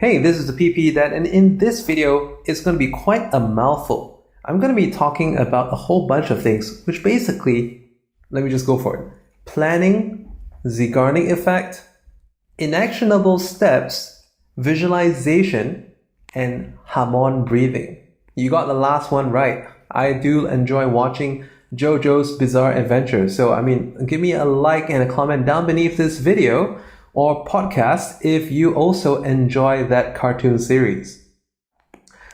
Hey, this is the PP Dad, and in this video, it's going to be quite a mouthful. I'm going to be talking about a whole bunch of things, which basically, let me just go for it. Planning, Zeigarnik Effect, Inactionable steps, Visualization, and Hamon Breathing. You got the last one right. I do enjoy watching Jojo's Bizarre Adventure. So, give me a like and a comment down beneath this video or podcast if you also enjoy that cartoon series.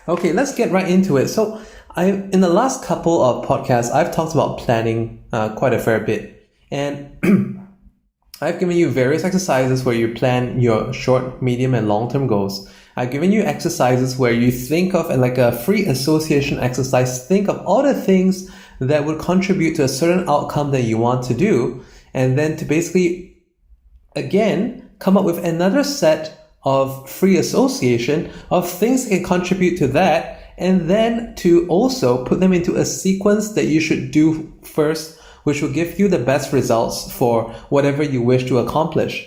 Okay, let's get right into it. So, in the last couple of podcasts, I've talked about planning quite a fair bit. And I've given you various exercises where you plan your short, medium, and long-term goals. I've given you exercises where you think of, like a free association exercise, think of all the things that would contribute to a certain outcome that you want to do, and then to basically, again, come up with another set of free association of things that can contribute to that, and then to also put them into a sequence that you should do first, which will give you the best results for whatever you wish to accomplish.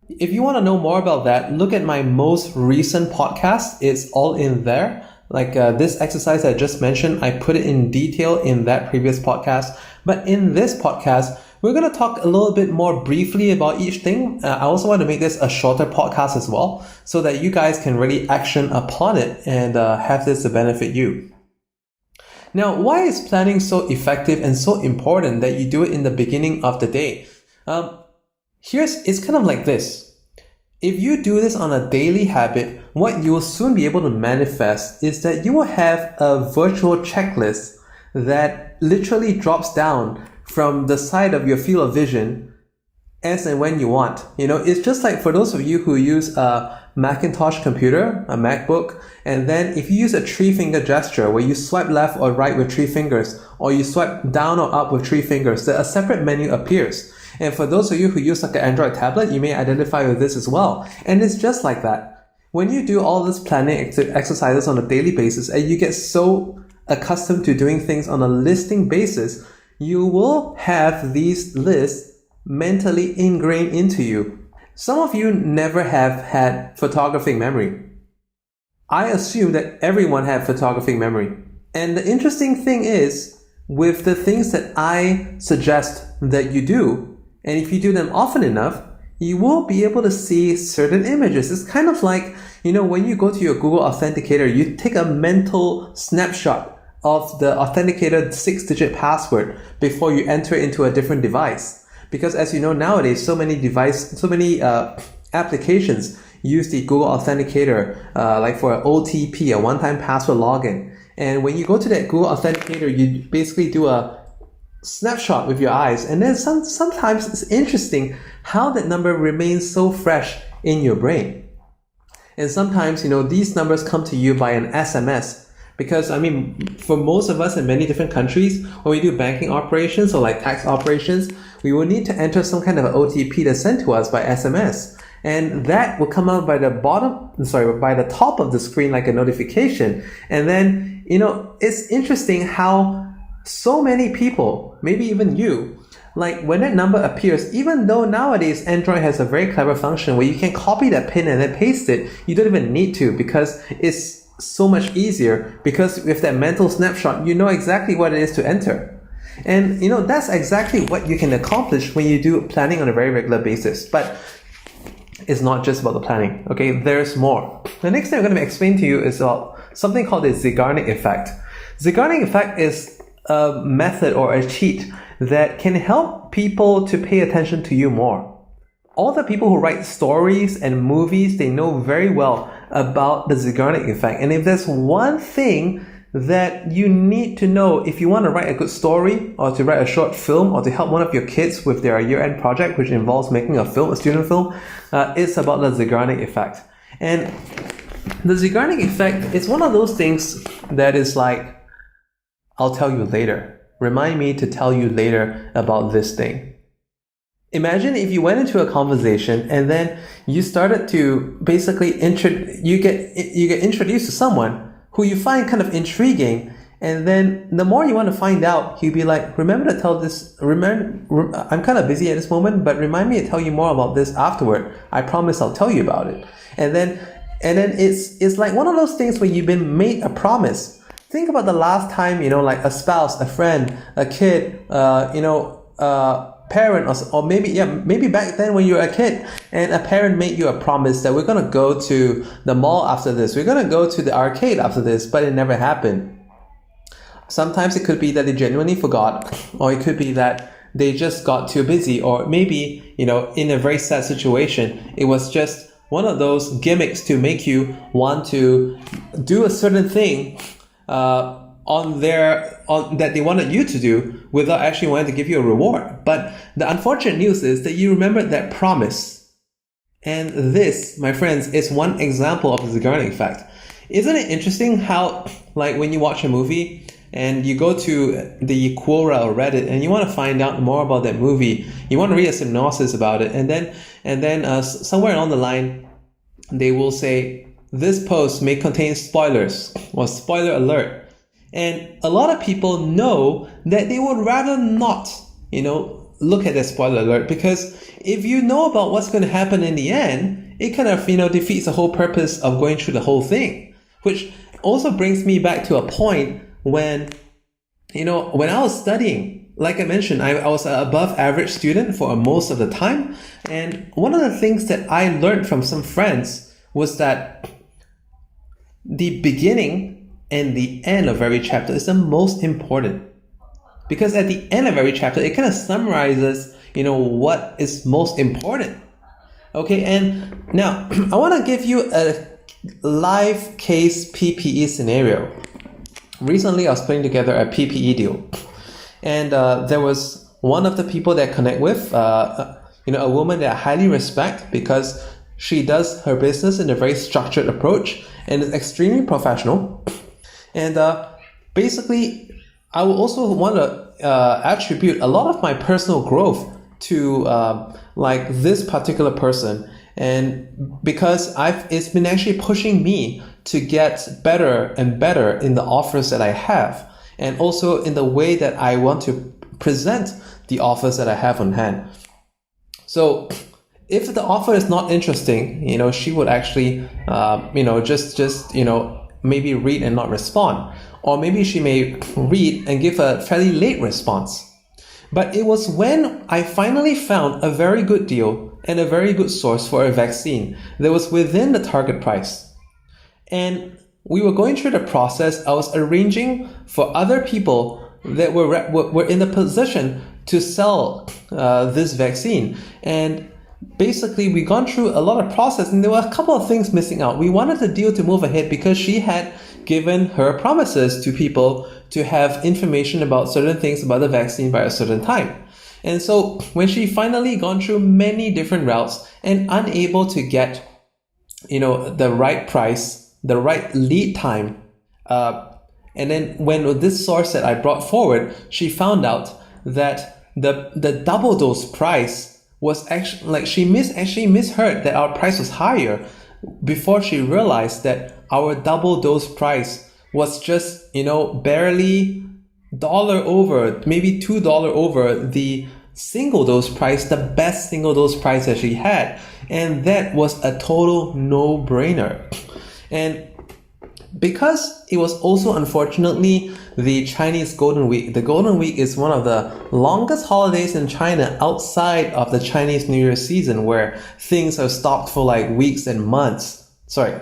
If you want to know more about that, look at my most recent podcast. It's all in there. Like this exercise I just mentioned, I put it in detail in that previous podcast. But in this podcast, we're going to talk a little bit more briefly about each thing. I also want to make this a shorter podcast as well, so that you guys can really action upon it and have this to benefit you. Now, why is planning so effective and so important that you do it in the beginning of the day? It's kind of like this. If you do this on a daily habit, what you will soon be able to manifest is that you will have a virtual checklist that literally drops down from the side of your field of vision as and when you want. It's just like for those of you who use a Macintosh computer, a MacBook, and then if you use a 3-finger gesture where you swipe left or right with 3 fingers, or you swipe down or up with 3 fingers, a separate menu appears. And for those of you who use like an Android tablet, you may identify with this as well. And it's just like that. When you do all this planning exercises on a daily basis, and you get so accustomed to doing things on a listing basis, you will have these lists mentally ingrained into you. Some of you never have had photographic memory. I assume that everyone had photographic memory. And the interesting thing is, with the things that I suggest that you do, and if you do them often enough, you will be able to see certain images. It's kind of like, when you go to your Google Authenticator, you take a mental snapshot of the authenticated 6-digit password before you enter into a different device. Because as you know, nowadays, so many applications use the Google Authenticator, like for an OTP, a one-time password login. And when you go to that Google Authenticator, you basically do a snapshot with your eyes. And then sometimes it's interesting how that number remains so fresh in your brain. And sometimes, these numbers come to you by an SMS. Because, for most of us in many different countries, when we do banking operations or like tax operations, we will need to enter some kind of an OTP that's sent to us by SMS. And that will come out by the top of the screen like a notification. And then, it's interesting how so many people, maybe even you, like when that number appears, even though nowadays Android has a very clever function where you can copy that pin and then paste it, you don't even need to, because it's so much easier, because with that mental snapshot, you know exactly what it is to enter. And that's exactly what you can accomplish when you do planning on a very regular basis. But it's not just about the planning, okay? There's more. The next thing I'm going to explain to you is about something called the Ziegarnik Effect. Ziegarnik Effect is a method or a cheat that can help people to pay attention to you more. All the people who write stories and movies, they know very well about the Ziegarnik Effect. And if there's one thing that you need to know if you want to write a good story, or to write a short film, or to help one of your kids with their year-end project, which involves making a film, a student film, it's about the Ziegarnik Effect. And the Ziegarnik Effect is one of those things that is like, I'll tell you later. Remind me to tell you later about this thing. Imagine if you went into a conversation and then you started to basically you get introduced to someone who you find kind of intriguing, and then the more you want to find out, you'd be like, remember to tell this, I'm kind of busy at this moment, but remind me to tell you more about this afterward. I promise I'll tell you about it. And then And then it's like one of those things where you've been made a promise. Think about the last time, like a spouse, a friend, a kid, parent, or maybe back then when you were a kid and a parent made you a promise that we're going to go to the mall after this, we're going to go to the arcade after this, but it never happened. Sometimes it could be that they genuinely forgot, or it could be that they just got too busy, or maybe, in a very sad situation, it was just one of those gimmicks to make you want to do a certain thing that they wanted you to do without actually wanting to give you a reward. But the unfortunate news is that you remembered that promise. And this, my friends, is one example of the Zeigarnik Effect. Isn't it interesting how, like, when you watch a movie and you go to the Quora or Reddit and you want to find out more about that movie, you want to read a synopsis about it, and then somewhere along the line, they will say, this post may contain spoilers, or spoiler alert. And a lot of people know that they would rather not, look at that spoiler alert, because if you know about what's going to happen in the end, it kind of, defeats the whole purpose of going through the whole thing. Which also brings me back to a point when I was studying, like I mentioned, I was an above average student for most of the time. And one of the things that I learned from some friends was that the beginning and the end of every chapter is the most important. Because at the end of every chapter, it kind of summarizes, what is most important. Okay, and now I want to give you a live case PPE scenario. Recently, I was putting together a PPE deal. And there was one of the people that I connect with, a woman that I highly respect because she does her business in a very structured approach and is extremely professional. And basically, I will also want to attribute a lot of my personal growth to this particular person. And because it's been actually pushing me to get better and better in the offers that I have, and also in the way that I want to present the offers that I have on hand. So if the offer is not interesting, she would actually, just maybe read and not respond. Or maybe she may read and give a fairly late response. But it was when I finally found a very good deal and a very good source for a vaccine that was within the target price. And we were going through the process. I was arranging for other people that were in the position to sell this vaccine. And basically, we gone through a lot of process, and there were a couple of things missing out. We wanted the deal to move ahead because she had given her promises to people to have information about certain things about the vaccine by a certain time. And so when she finally gone through many different routes and unable to get, the right price, the right lead time, and then when this source that I brought forward, she found out that the double dose price was actually, she misheard that our price was higher before she realized that our double dose price was just, barely $1 over, maybe $2 over the single dose price, the best single dose price that she had. And that was a total no-brainer. And because it was also, unfortunately, the Chinese Golden Week. The Golden Week is one of the longest holidays in China outside of the Chinese New Year season, where things are stopped for like weeks and months. Sorry,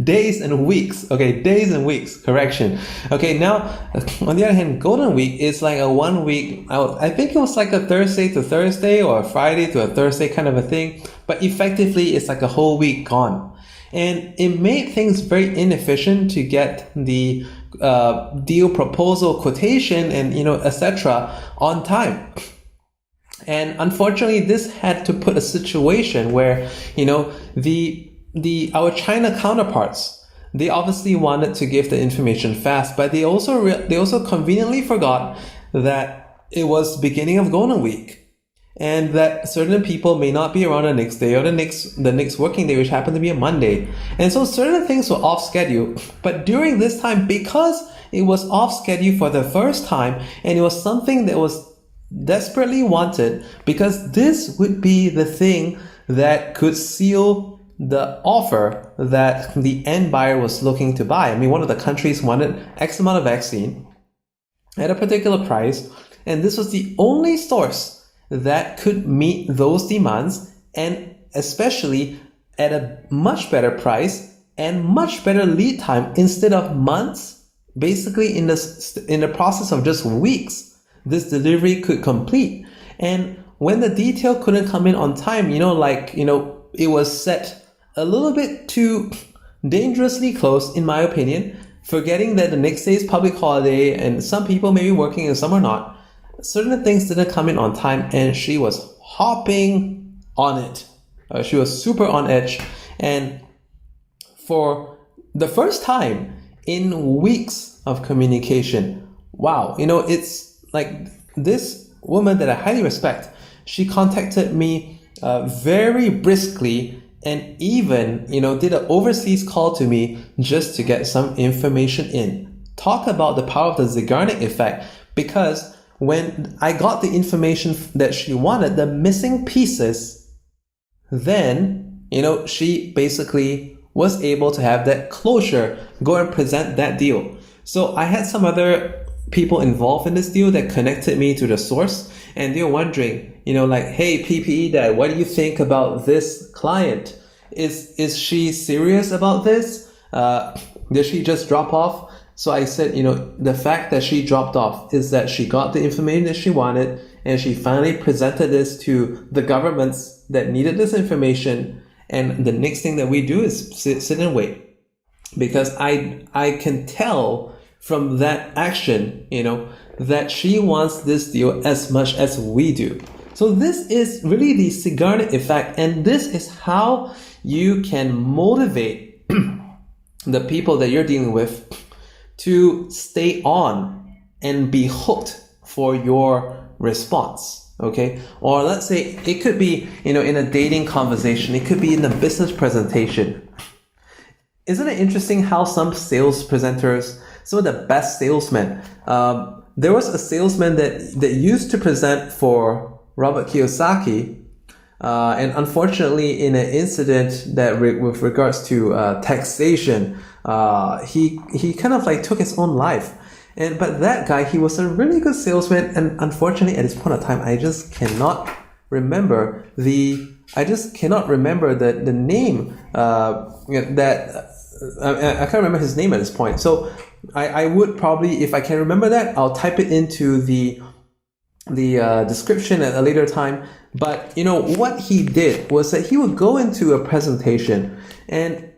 days and weeks. Okay, days and weeks, correction. Okay, now, on the other hand, Golden Week is like a 1 week, I think it was like a Thursday to Thursday or a Friday to a Thursday kind of a thing, but effectively it's like a whole week gone. And it made things very inefficient to get the deal proposal, quotation, and etc. on time. And unfortunately, this had to put a situation where our China counterparts, they obviously wanted to give the information fast, but they also conveniently forgot that it was beginning of Golden Week. And that certain people may not be around the next day or the next working day, which happened to be a Monday. And so certain things were off schedule. But during this time, because it was off schedule for the first time, and it was something that was desperately wanted, because this would be the thing that could seal the offer that the end buyer was looking to buy. I mean, one of the countries wanted X amount of vaccine at a particular price, and this was the only source that could meet those demands, and especially at a much better price and much better lead time. Instead of months, basically in the process of just weeks, this delivery could complete. And when the detail couldn't come in on time, it was set a little bit too dangerously close, in my opinion, forgetting that the next day is public holiday and some people may be working and some are not. Certain things didn't come in on time, and she was hopping on it. She was super on edge. And for the first time in weeks of communication, wow, it's like this woman that I highly respect, she contacted me very briskly, and even, did an overseas call to me just to get some information in. Talk about the power of the Zeigarnik Effect, because when I got the information that she wanted, the missing pieces, then, she basically was able to have that closure, go and present that deal. So I had some other people involved in this deal that connected me to the source, and they're wondering, hey, PPE Dad, what do you think about this client? Is she serious about this? Did she just drop off? So I said, the fact that she dropped off is that she got the information that she wanted, and she finally presented this to the governments that needed this information. And the next thing that we do is sit and wait, because I can tell from that action, that she wants this deal as much as we do. So this is really the Ziegarnik Effect, and this is how you can motivate the people that you're dealing with to stay on and be hooked for your response. Okay? Or let's say it could be, in a dating conversation, it could be in a business presentation. Isn't it interesting how some sales presenters, some of the best salesmen, there was a salesman that used to present for Robert Kiyosaki, and unfortunately in an incident that with regards to taxation, he kind of like took his own life. But that guy, he was a really good salesman, and unfortunately at this point of time, I just cannot remember the name I can't remember his name at this point. So I would probably, if I can remember that, I'll type it into the description at a later time. But what he did was that he would go into a presentation and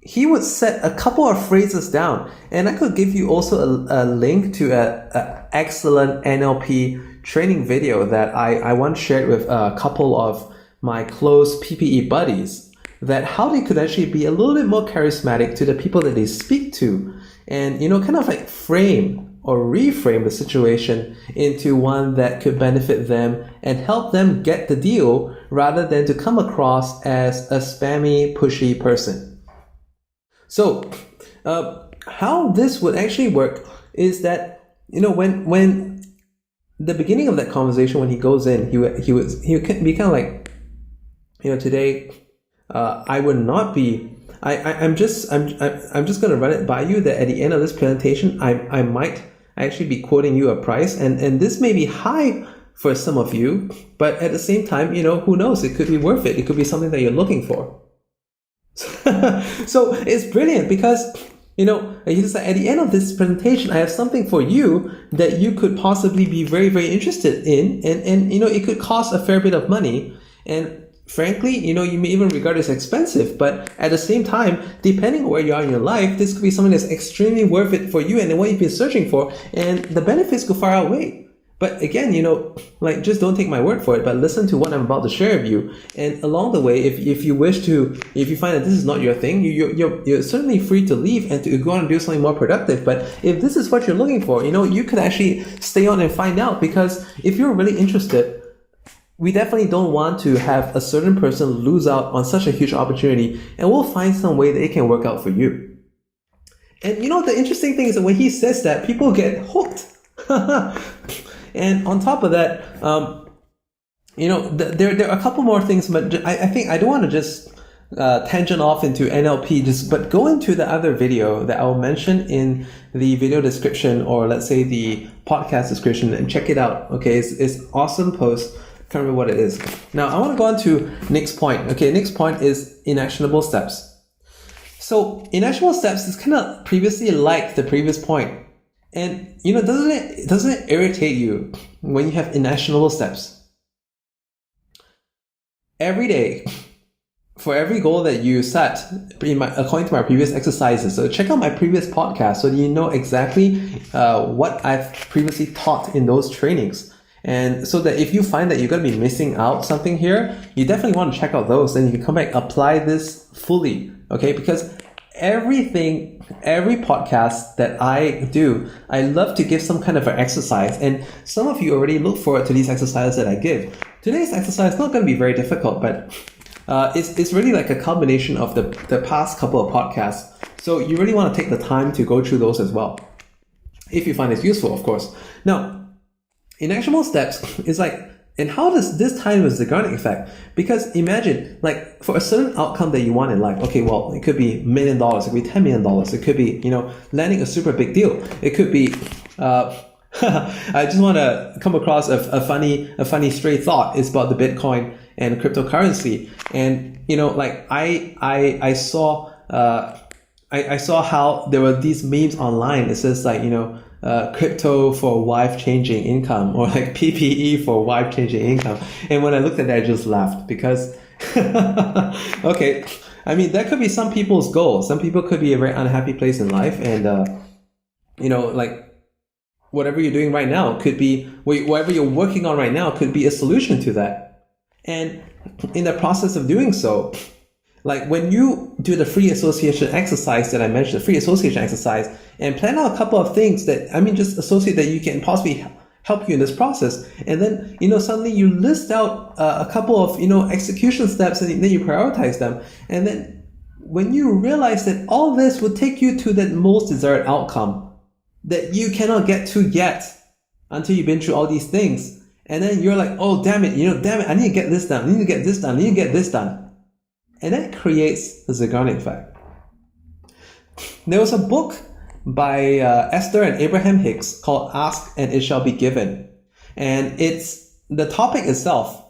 he would set a couple of phrases down, and I could give you also a link to an excellent NLP training video that I once shared with a couple of my close PPE buddies, that how they could actually be a little bit more charismatic to the people that they speak to, and kind of like frame or reframe the situation into one that could benefit them and help them get the deal, rather than to come across as a spammy, pushy person. So how this would actually work is that when the beginning of that conversation, when he goes in, he would be kind of like, today I would not be. I'm just going to run it by you that at the end of this presentation, I might actually be quoting you a price, and this may be high for some of you, but at the same time, who knows? It could be worth it. It could be something that you're looking for. So it's brilliant, because he's like, at the end of this presentation, I have something for you that you could possibly be very, very interested in, and it could cost a fair bit of money, and frankly, you may even regard it as expensive, but at the same time, depending on where you are in your life, this could be something that's extremely worth it for you and what you've been searching for, and the benefits go far outweigh. But again, just don't take my word for it, but listen to what I'm about to share with you. And along the way, if you find that this is not your thing, you're certainly free to leave and to go on and do something more productive. But if this is what you're looking for, you could actually stay on and find out, because if you're really interested, we definitely don't want to have a certain person lose out on such a huge opportunity, and we'll find some way that it can work out for you. And the interesting thing is that when he says that, people get hooked. And on top of that, there are a couple more things, but I think I don't want to just tangent off into NLP, but go into the other video that I'll mention in the video description, or let's say the podcast description, and check it out. Okay, it's awesome post. Can't remember what it is. Now I want to go on to next point. Okay, next point is inactionable steps. So inactionable steps is kind of previously like the previous point. And doesn't it irritate you when you have inactionable steps? Every day, for every goal that you set, according to my previous exercises, so check out my previous podcast so that you know exactly what I've previously taught in those trainings. And so that if you find that you're going to be missing out something here, you definitely want to check out those. Then you can come back, apply this fully. Okay, because every podcast that I do, I love to give some kind of an exercise. And some of you already look forward to these exercises that I give. Today's exercise is not going to be very difficult, but it's really like a combination of the past couple of podcasts. So you really want to take the time to go through those as well, if you find it useful, of course. Now, inactionable steps is like, and how does this tie with the Zeigarnik Effect? Because imagine, like, for a certain outcome that you want in life, okay, well, it could be $1 million, it could be $10 million, it could be, landing a super big deal. It could be, I just want to come across a funny stray thought. It's about the Bitcoin and cryptocurrency. And, like, I saw how there were these memes online. It says like, crypto for wife-changing income, or like PPE for wife-changing income. And when I looked at that, I just laughed because, okay, I mean, that could be some people's goal. Some people could be a very unhappy place in life. And, like whatever you're doing right now could be, whatever you're working on right now could be a solution to that. And in the process of doing so, like when you do the free association exercise that I mentioned, the free association exercise, and plan out a couple of things that, just associate that you can possibly help you in this process. And then, suddenly you list out a couple of, execution steps, and then you prioritize them. And then when you realize that all this will take you to that most desired outcome that you cannot get to yet until you've been through all these things. And then you're like, oh, damn it, I need to get this done. I need to get this done. I need to get this done. And that creates the Ziegarnik Effect. There was a book by Esther and Abraham Hicks called Ask and It Shall Be Given. And it's the topic itself.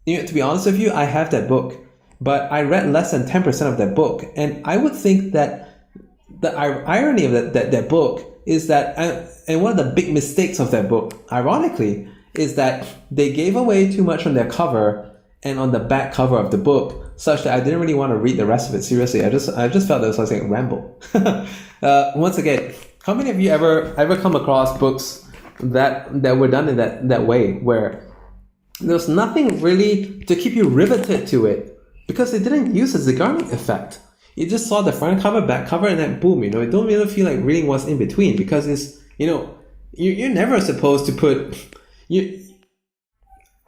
To be honest with you, I have that book, but I read less than 10% of that book. And I would think that the irony of that book is that, and one of the big mistakes of that book, ironically, is that they gave away too much on their cover and on the back cover of the book, such that I didn't really want to read the rest of it seriously. I just felt that it was like a ramble. Once again, how many of you ever come across books that were done in that way, where there's nothing really to keep you riveted to it, because they didn't use the Zeigarnik Effect. You just saw the front cover, back cover, and then boom, you don't really feel like reading what's in between, because it's, you're never supposed to put,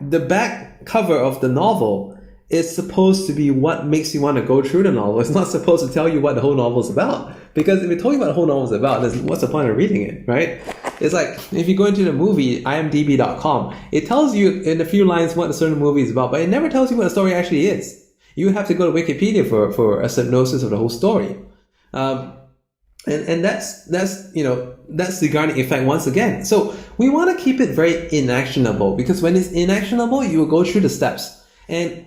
the back cover of the novel is supposed to be what makes you want to go through the novel. It's not supposed to tell you what the whole novel is about. Because if it told you what the whole novel is about, then what's the point of reading it, right? It's like, if you go into the movie, imdb.com, it tells you in a few lines what a certain movie is about, but it never tells you what the story actually is. You have to go to Wikipedia for a synopsis of the whole story. And that's the Zeigarnik Effect once again. So we want to keep it very inactionable, because when it's inactionable, you will go through the steps. And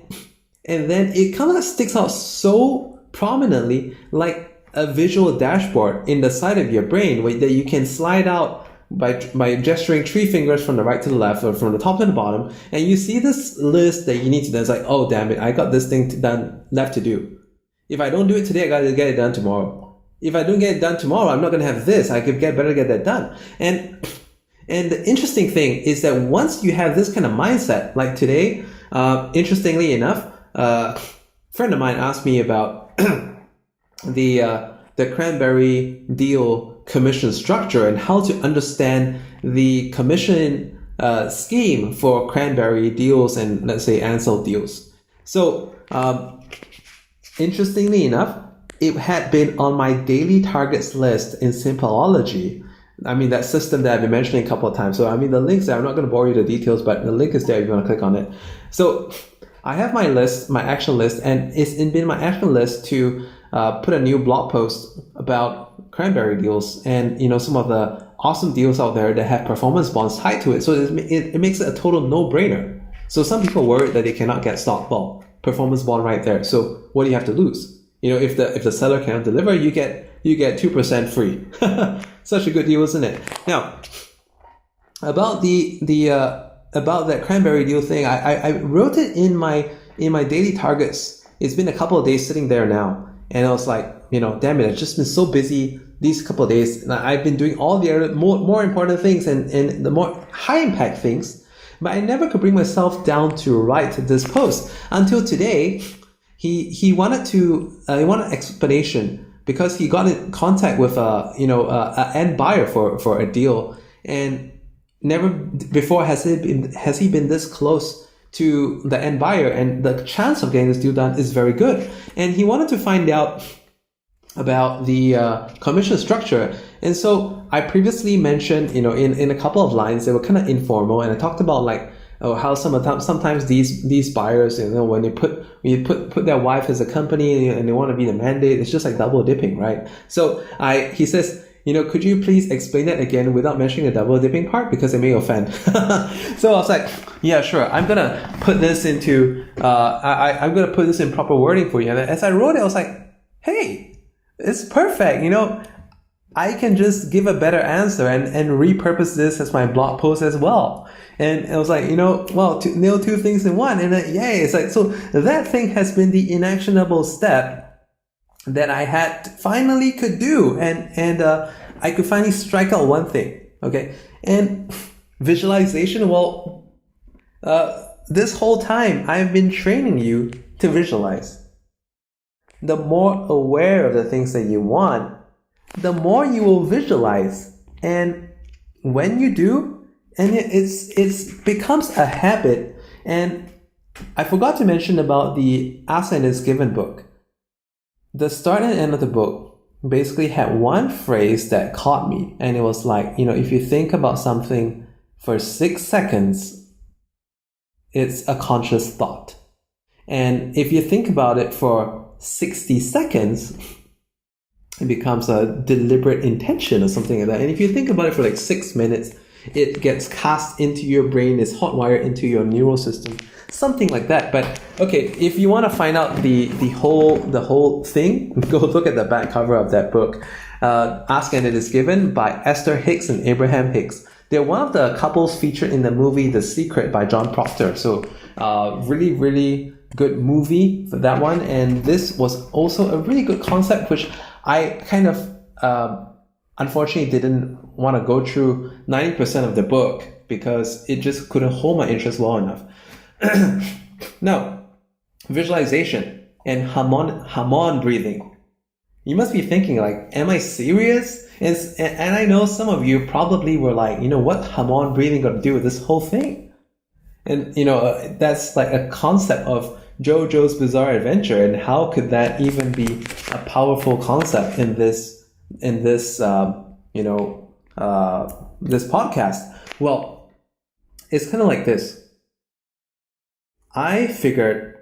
then it kind of sticks out so prominently, like a visual dashboard in the side of your brain, that you can slide out by gesturing 3 fingers from the right to the left, or from the top to the bottom, and you see this list that you need to do. It's like, oh damn it, I got this thing left to do. If I don't do it today, I gotta get it done tomorrow. If I don't get it done tomorrow, I'm not gonna have this. I could better get that done. And the interesting thing is that once you have this kind of mindset, like today, interestingly enough, a friend of mine asked me about the cranberry deal commission structure and how to understand the commission scheme for cranberry deals and, let's say, Ansel deals. So interestingly enough, it had been on my daily targets list in Simpleology. I mean, that system that I've been mentioning a couple of times. So, I mean, the link's there. I'm not going to bore you the details, but the link is there if you want to click on it. So, I have my list, my action list, and it's been my action list to put a new blog post about cranberry deals and, some of the awesome deals out there that have performance bonds tied to it. So it makes it a total no-brainer. So some people worry that they cannot get stock. Well, performance bond right there. So what do you have to lose? If the seller cannot deliver, you get 2% free. Such a good deal, isn't it? Now, about about that cranberry deal thing, I wrote it in my daily targets. It's been a couple of days sitting there now, and I was like, damn it, I've just been so busy these couple of days, and I've been doing all the other more important things and the more high impact things, but I never could bring myself down to write this post until today. He wanted explanation because he got in contact with a end buyer for a deal, and never before has he been this close to the end buyer, and the chance of getting this deal done is very good. And he wanted to find out about the commission structure. And so I previously mentioned, in a couple of lines, they were kind of informal, and I talked about how sometimes these buyers, when you put their wife as a company and they want to be the mandate, it's just like double dipping, right? So he says, could you please explain that again without mentioning the double dipping part, because it may offend. So I was like, yeah, sure. I'm gonna put this into I'm gonna put this in proper wording for you. And as I wrote it, I was like, hey, it's perfect. I can just give a better answer and repurpose this as my blog post as well. And I was like, to nail two things in one. And then, yay, it's like, so that thing has been the inactionable step that I had finally could do. And I could finally strike out one thing. Okay. And visualization, this whole time I've been training you to visualize. The more aware of the things that you want, the more you will visualize. And when you do, and it becomes a habit. And I forgot to mention about the Ask and Is Given book. The start and end of the book basically had one phrase that caught me. And it was like, if you think about something for 6 seconds, it's a conscious thought. And if you think about it for 60 seconds, it becomes a deliberate intention or something like that. And if you think about it for 6 minutes, it gets cast into your brain, it's hotwired into your neural system, something like that. But okay, if you want to find out the whole thing, go look at the back cover of that book. Ask and It Is Given by Esther Hicks and Abraham Hicks. They're one of the couples featured in the movie The Secret by John Proctor. So really, really good movie for that one. And this was also a really good concept, which I kind of unfortunately didn't want to go through 90% of the book because it just couldn't hold my interest well enough. Now, visualization and Hamon breathing. You must be thinking am I serious? And I know some of you probably were like, what Hamon breathing got to do with this whole thing? And, that's like a concept of Jojo's Bizarre Adventure, and how could that even be a powerful concept in this this podcast? Well, it's kind of like this. I figured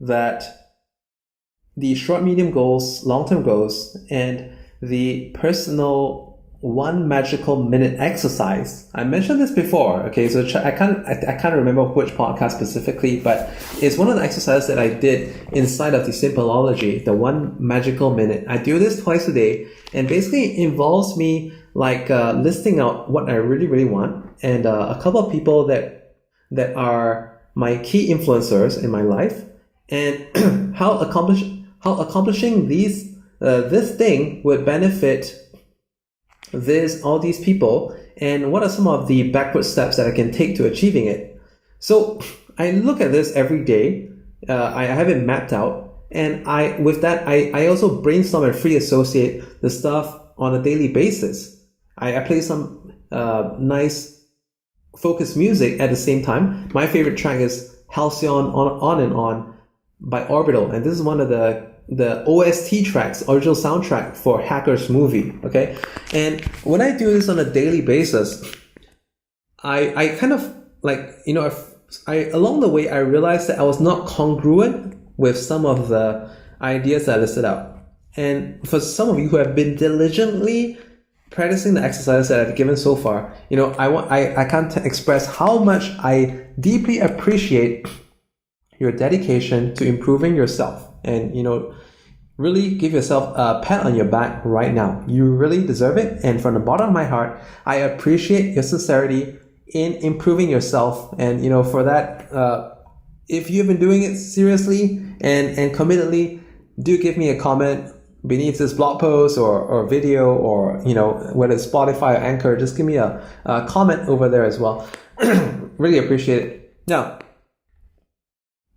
that the short, medium goals, long-term goals, and the personal 1 magical minute exercise. I mentioned this before. Okay, so I can't remember which podcast specifically, but it's one of the exercises that I did inside of the Simpleology, the 1 magical minute. I do this twice a day, and basically it involves me listing out what I really, really want, and a couple of people that are my key influencers in my life, and how accomplishing this thing would benefit all these people, and what are some of the backward steps that I can take to achieving it. So I look at this every day. I have it mapped out, and I also brainstorm and free associate the stuff on a daily basis. I play some nice focused music at the same time. My favorite track is Halcyon On and On by Orbital, and this is one of the OST tracks, original soundtrack for Hackers movie. Okay, and when I do this on a daily basis, I kind of along the way, I realized that I was not congruent with some of the ideas that I listed out. And for some of you who have been diligently practicing the exercises that I've given so far, I can't express how much I deeply appreciate your dedication to improving yourself. And, really give yourself a pat on your back right now. You really deserve it. And from the bottom of my heart, I appreciate your sincerity in improving yourself. And, for that, if you've been doing it seriously and committedly, do give me a comment beneath this blog post or video, or, whether it's Spotify or Anchor, just give me a comment over there as well. Really appreciate it. Now,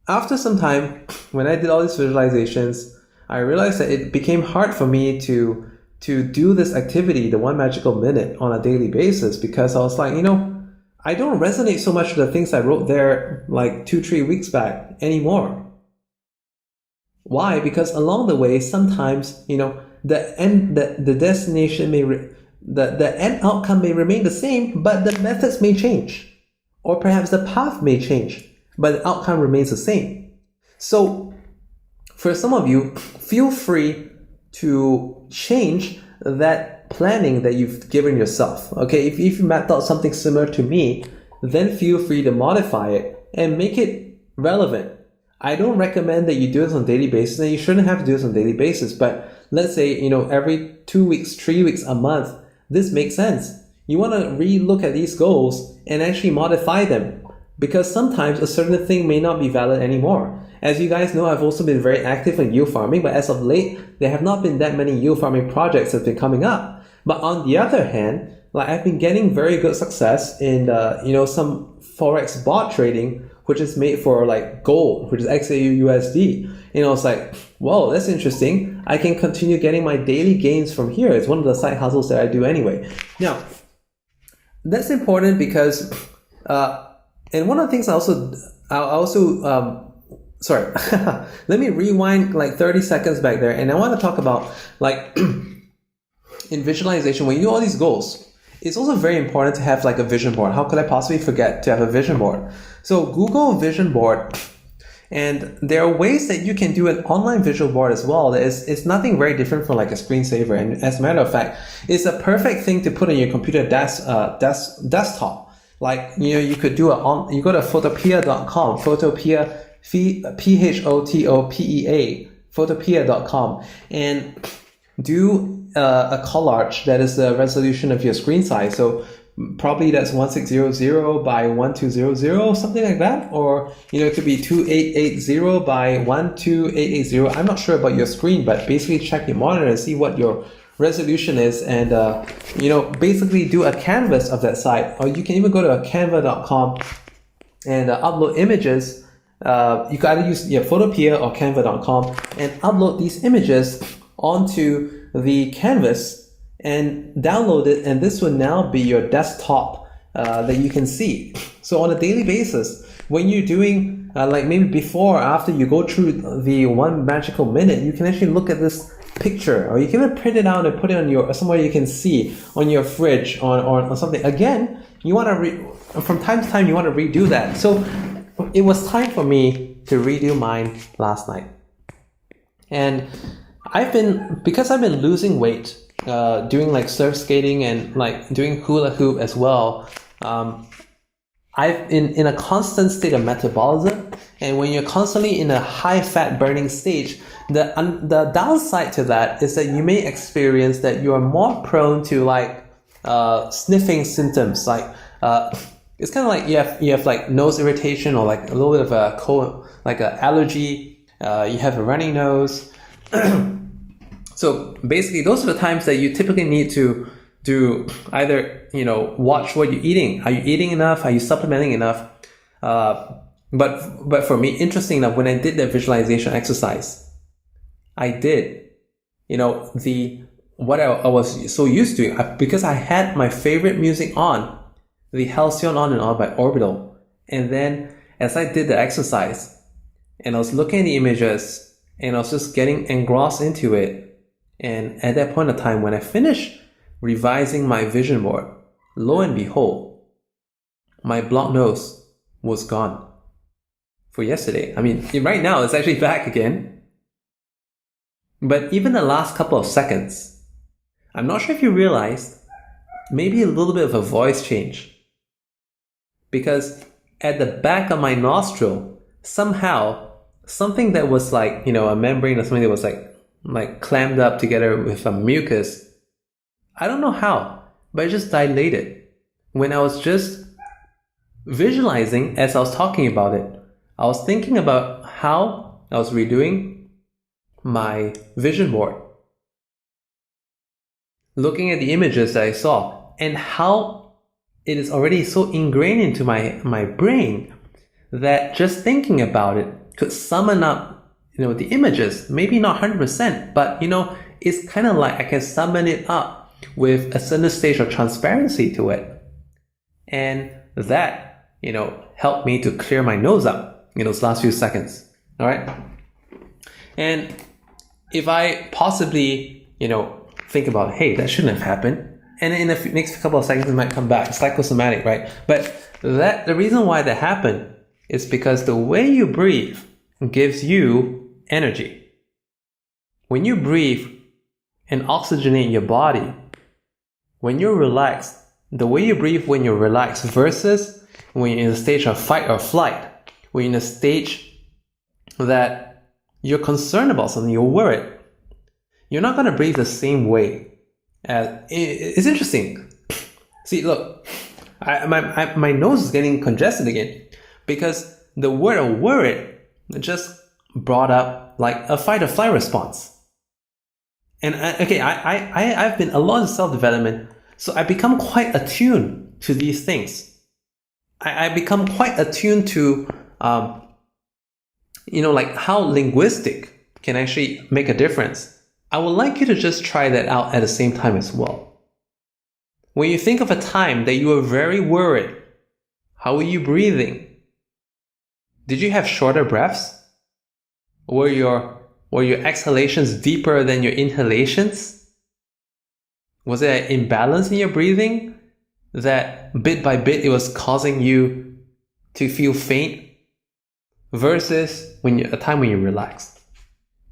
after some time, when I did all these visualizations, I realized that it became hard for me to do this activity, the 1 magical minute, on a daily basis, because I was like, I don't resonate so much with the things I wrote there like 2-3 weeks back anymore. Why? Because along the way, sometimes, the destination the end outcome may remain the same, but the methods may change. Or perhaps the path may change, but the outcome remains the same. So for some of you, feel free to change that planning that you've given yourself. Okay, if you've mapped out something similar to me, then feel free to modify it and make it relevant. I don't recommend that you do this on a daily basis, and you shouldn't have to do this on a daily basis, but let's say, every 2 weeks, 3 weeks, a month, this makes sense. You want to re-look at these goals and actually modify them, because sometimes a certain thing may not be valid anymore. As you guys know, I've also been very active in yield farming, but as of late, there have not been that many yield farming projects that have been coming up. But on the other hand, I've been getting very good success in, some Forex bot trading, which is made for gold, which is XAUUSD. It's like, whoa, that's interesting. I can continue getting my daily gains from here. It's one of the side hustles that I do anyway. Now, that's important because, and one of the things sorry, let me rewind 30 seconds back there. And I want to talk about in visualization, when you do all these goals, it's also very important to have a vision board. How could I possibly forget to have a vision board? So Google vision board, and there are ways that you can do an online visual board as well. It's nothing very different from a screensaver. And as a matter of fact, it's a perfect thing to put on your computer desktop. You could do you go to photopea.com, photopea, Photopea, photopea.com, and do a collage that is the resolution of your screen size. So probably that's 1600 by 1200, something like that. Or, it could be 2880 by 12880. I'm not sure about your screen, but basically check your monitor and see what your resolution is, and basically do a canvas of that site. Or you can even go to canva.com and upload images. You can either use Photopea or canva.com and upload these images onto the canvas and download it, and this will now be your desktop that you can see. So on a daily basis, when you're doing maybe before or after you go through the 1 magical minute, you can actually look at this picture, or you can even print it out and put it on somewhere you can see, on your fridge or something. Again, you want to from time to time you want to redo that. So it was time for me to redo mine last night. And because I've been losing weight, doing surf skating and doing hula hoop as well, I've in a constant state of metabolism. And when you're constantly in a high fat burning stage, the downside to that is that you may experience that you are more prone to sniffing symptoms. It's kind of you have nose irritation, or a little bit of a cold, an allergy. You have a runny nose. So basically, those are the times that you typically need to either watch what you're eating. Are you eating enough? Are you supplementing enough? But for me, interesting enough, when I did that visualization exercise, I did what I was so used to, because I had my favorite music on, the Halcyon On and On by Orbital. And then as I did the exercise and I was looking at the images and I was just getting engrossed into it, and at that point of time, when I finished revising my vision board, lo and behold, my blocked nose was gone for yesterday. I mean, right now it's actually back again. But even the last couple of seconds, I'm not sure if you realized, maybe a little bit of a voice change. Because at the back of my nostril, somehow, something that was like, a membrane or something that was like clammed up together with a mucus, I don't know how, but it just dilated. When I was just visualizing as I was talking about it, I was thinking about how I was redoing my vision board, looking at the images that I saw, and how it is already so ingrained into my brain that just thinking about it could summon up, the images, maybe not 100%, but, it's kind of like I can summon it up with a certain stage of transparency to it. And that, helped me to clear my nose up in those last few seconds. All right. And if I possibly, think about, hey, that shouldn't have happened, and in the next couple of seconds it might come back, psychosomatic, right? But the reason why that happened is because the way you breathe gives you energy. When you breathe and oxygenate your body, when you're relaxed, the way you breathe when you're relaxed versus when you're in a stage of fight or flight, when you're in a stage that you're concerned about something, you're worried, you're not going to breathe the same way. It's interesting. See, look, my nose is getting congested again because the word worried just brought up like a fight or flight response. And I've been a lot in self-development, so I become quite attuned to these things. I become quite attuned to, like how linguistic can actually make a difference. I would like you to just try that out at the same time as well. When you think of a time that you were very worried, how were you breathing? Did you have shorter breaths? Were your exhalations deeper than your inhalations? Was there an imbalance in your breathing that bit by bit it was causing you to feel faint? Versus a time when you're relaxed,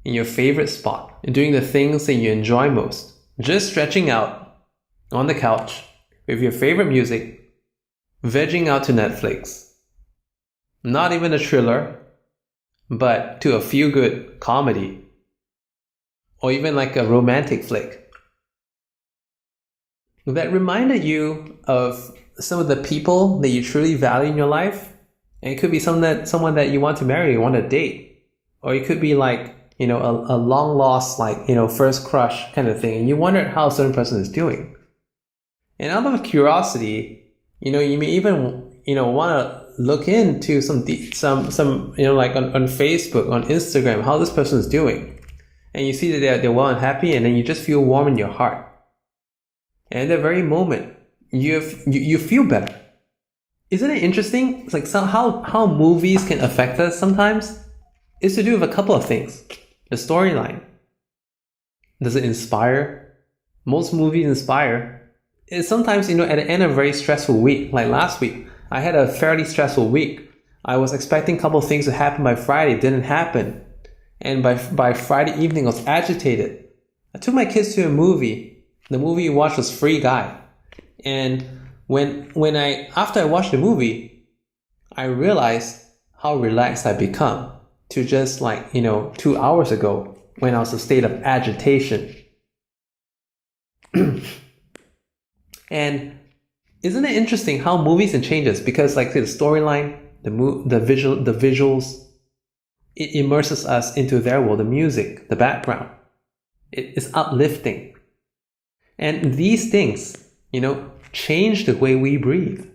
in your favorite spot, and doing the things that you enjoy most, just stretching out on the couch with your favorite music, vegging out to Netflix. Not even a thriller, but to a feel-good comedy, or even like a romantic flick. That reminded you of some of the people that you truly value in your life. And it could be someone that you want to marry, you want to date. Or it could be like, a long lost, first crush kind of thing. And you wonder how a certain person is doing. And out of curiosity, you may even, want to look into some like on Facebook, on Instagram, how this person is doing. And you see that they're well and happy, and then you just feel warm in your heart. And at that very moment, you feel better. Isn't it interesting? It's like how movies can affect us sometimes? It's to do with a couple of things. The storyline. Does it inspire? Most movies inspire. It's sometimes, at the end of a very stressful week, like last week, I had a fairly stressful week. I was expecting a couple of things to happen by Friday, didn't happen. And by Friday evening, I was agitated. I took my kids to a movie. The movie we watched was Free Guy. And after I watched the movie, I realized how relaxed I become to just 2 hours ago when I was in a state of agitation. And isn't it interesting how movies can change us? Because the storyline, the visuals, it immerses us into their world, the music, the background. It is uplifting. And these things, change the way we breathe.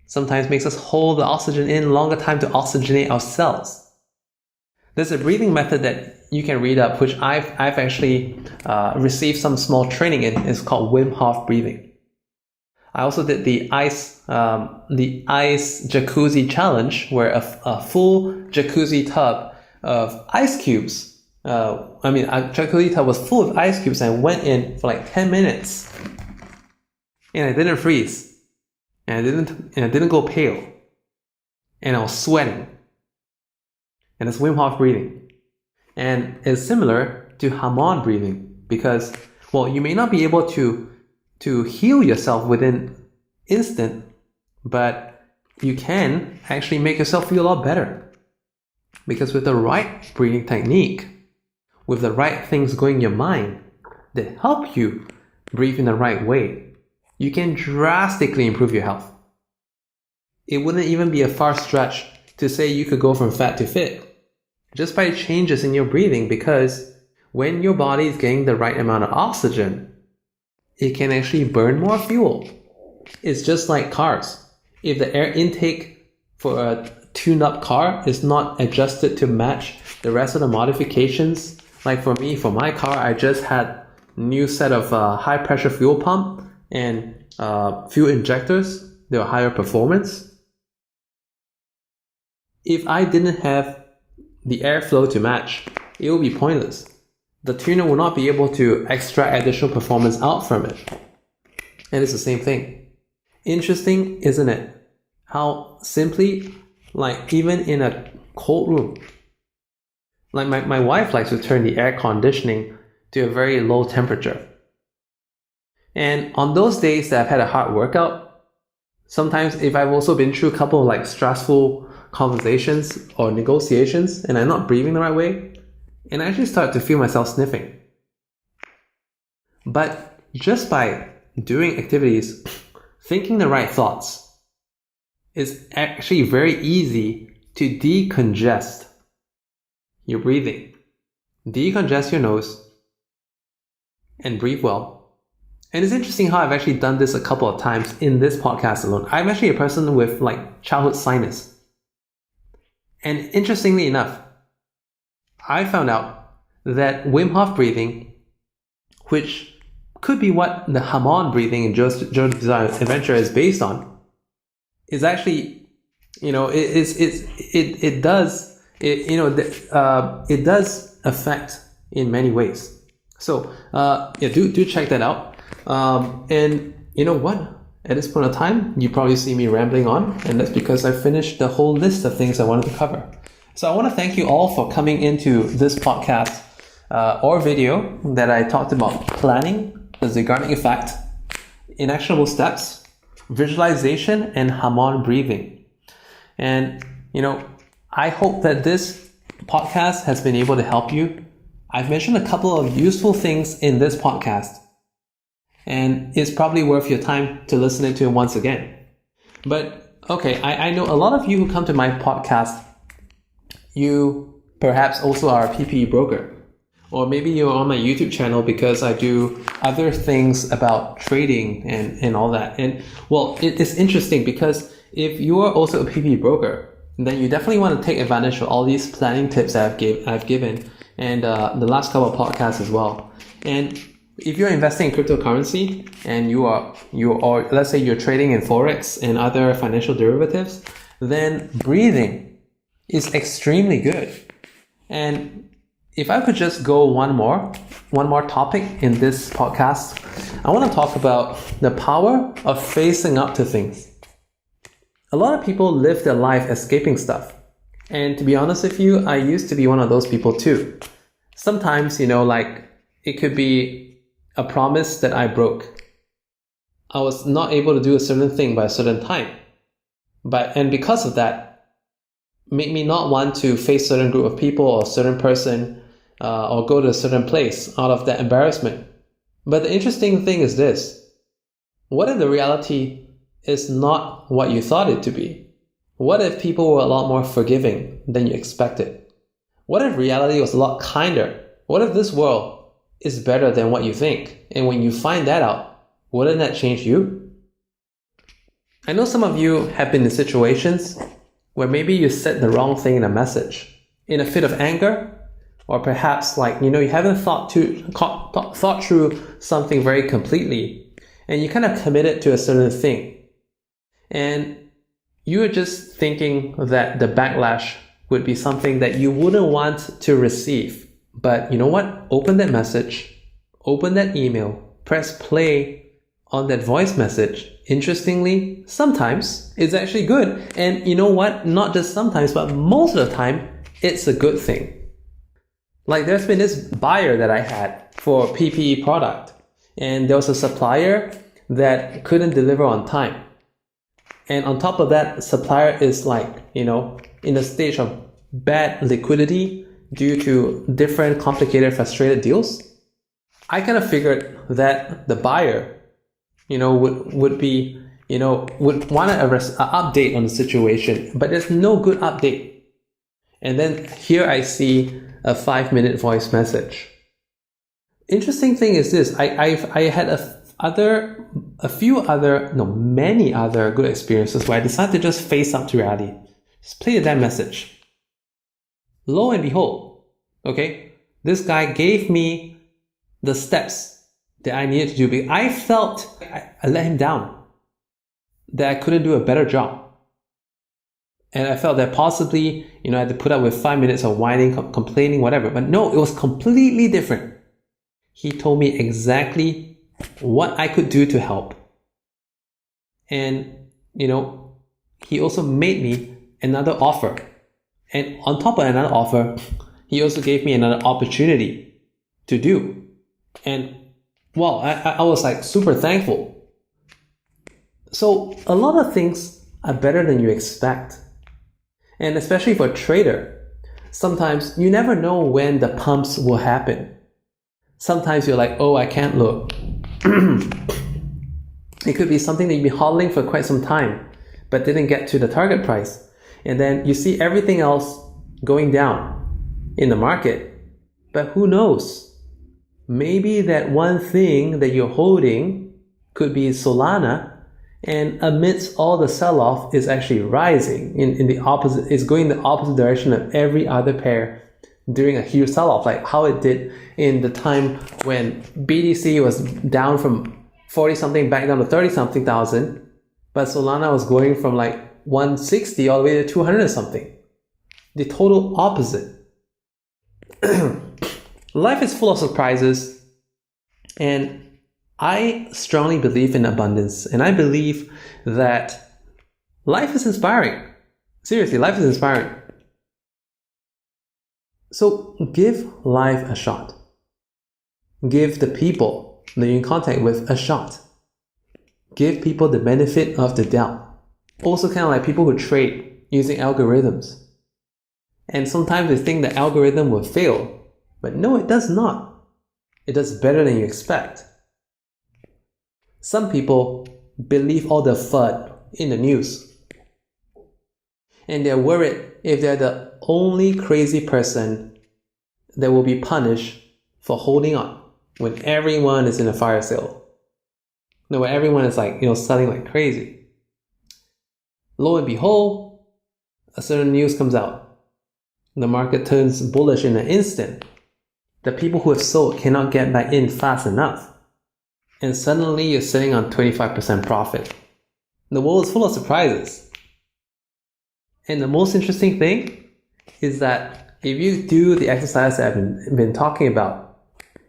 Sometimes makes us hold the oxygen in longer time to oxygenate ourselves. There's a breathing method that you can read up, which I've actually received some small training in. It's called Wim Hof breathing. I also did the ice jacuzzi challenge, where a full jacuzzi tub of ice cubes. A jacuzzi tub was full of ice cubes, and I went in for 10 minutes. And I didn't freeze. and I didn't go pale, and I was sweating. And it's Wim Hof breathing. And it's similar to Hamon breathing because, well, you may not be able to heal yourself within instant, but you can actually make yourself feel a lot better. Because with the right breathing technique, with the right things going in your mind that help you breathe in the right way, you can drastically improve your health. It wouldn't even be a far stretch to say you could go from fat to fit just by changes in your breathing, because when your body is getting the right amount of oxygen, it can actually burn more fuel. It's just like cars. If the air intake for a tuned-up car is not adjusted to match the rest of the modifications, like for me, for my car, I just had new set of high-pressure fuel pump and fuel injectors. They were higher performance. If I didn't have the airflow to match, it will be pointless. The tuner will not be able to extract additional performance out from it. And it's the same thing. Interesting, isn't it? How simply, like even in a cold room, like my wife likes to turn the air conditioning to a very low temperature. And on those days that I've had a hard workout, sometimes if I've also been through a couple of like stressful conversations or negotiations and I'm not breathing the right way, and I actually start to feel myself sniffing. But just by doing activities, thinking the right thoughts, is actually very easy to decongest your breathing. Decongest your nose and breathe well. And it's interesting how I've actually done this a couple of times in this podcast alone. I'm actually a person with like childhood sinus. And interestingly enough, I found out that Wim Hof breathing, which could be what the Hamon breathing in Jojo's Bizarre Adventure is based on, is actually, it does affect in many ways. So do check that out. And you know what? At this point of time, you probably see me rambling on, and that's because I finished the whole list of things I wanted to cover. So I want to thank you all for coming into this podcast or video that I talked about planning, the Zeigarnik Effect, Inactionable steps, visualization, and Hamon breathing. And, I hope that this podcast has been able to help you. I've mentioned a couple of useful things in this podcast, and it's probably worth your time to listen to it once again. But, okay, I know a lot of you who come to my podcast, you perhaps also are a PPE broker. Or maybe you're on my YouTube channel because I do other things about trading and all that. And well, it's interesting because if you are also a PPE broker, then you definitely want to take advantage of all these planning tips that I've given, and the last couple of podcasts as well. And if you're investing in cryptocurrency and or let's say you're trading in Forex and other financial derivatives, then breathing is extremely good. And if I could just go one more topic in this podcast, I want to talk about the power of facing up to things. A lot of people live their life escaping stuff. And to be honest with you, I used to be one of those people too. Sometimes, it could be a promise that I broke. I was not able to do a certain thing by a certain time. And because of that, made me not want to face a certain group of people or a certain person or go to a certain place out of that embarrassment. But the interesting thing is this. What if the reality is not what you thought it to be? What if people were a lot more forgiving than you expected? What if reality was a lot kinder? What if this world is better than what you think? And when you find that out, wouldn't that change you? I know some of you have been in situations where maybe you said the wrong thing in a message, in a fit of anger, or perhaps you haven't thought through something very completely, and you kind of committed to a certain thing. And you were just thinking that the backlash would be something that you wouldn't want to receive. But you know what? Open that message, open that email, press play on that voice message, interestingly, sometimes it's actually good. And you know what? Not just sometimes, but most of the time, it's a good thing. Like there's been this buyer that I had for PPE product, and there was a supplier that couldn't deliver on time. And on top of that, supplier is like, in a stage of bad liquidity due to different complicated, frustrated deals. I kind of figured that the buyer, would want an update on the situation, but there's no good update. And then here I see a 5-minute voice message. Interesting thing is this, I had many other good experiences where I decided to just face up to reality. Just play that message. Lo and behold, this guy gave me the steps that I needed to do, because I felt I let him down, that I couldn't do a better job. And I felt that possibly, I had to put up with 5 minutes of whining, complaining, whatever. But no, it was completely different. He told me exactly what I could do to help. And, he also made me another offer. And on top of another offer, he also gave me another opportunity to do. And wow, I was like super thankful. So a lot of things are better than you expect. And especially for a trader, sometimes you never know when the pumps will happen. Sometimes you're like, oh, I can't look. It could be something that you've been hodling for quite some time, but didn't get to the target price. And then you see everything else going down in the market. But who knows? Maybe that one thing that you're holding could be Solana, and amidst all the sell-off is actually rising in the opposite, is going the opposite direction of every other pair during a huge sell-off, like how it did in the time when BTC was down from 40 something back down to 30 something thousand, but Solana was going from like 160 all the way to 200 something. The total opposite. Life is full of surprises, and I strongly believe in abundance, and I believe that life is inspiring. Seriously, life is inspiring. So give life a shot. Give the people that you're in contact with a shot. Give people the benefit of the doubt. Also kind of like people who trade using algorithms. And sometimes they think the algorithm will fail, but no, it does not. It does better than you expect. Some people believe all the FUD in the news, and they're worried if they're the only crazy person that will be punished for holding on when everyone is in a fire sale. No, when everyone is like, selling like crazy. Lo and behold, a certain news comes out. The market turns bullish in an instant. The people who have sold cannot get back in fast enough. And suddenly you're sitting on 25% profit. The world is full of surprises. And the most interesting thing is that if you do the exercise that I've been talking about,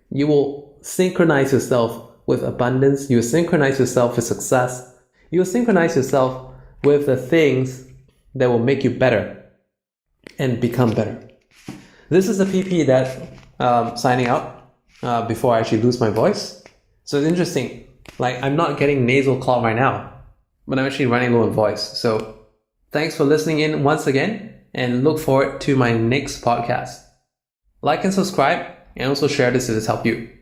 you will synchronize yourself with abundance. You will synchronize yourself with success. You will synchronize yourself with the things that will make you better and become better. This is the PP that signing out before I actually lose my voice. So it's interesting, like I'm not getting nasal clog right now, but I'm actually running low on voice. So thanks for listening in once again, and look forward to my next podcast. Like and subscribe, and also share this if this helped you.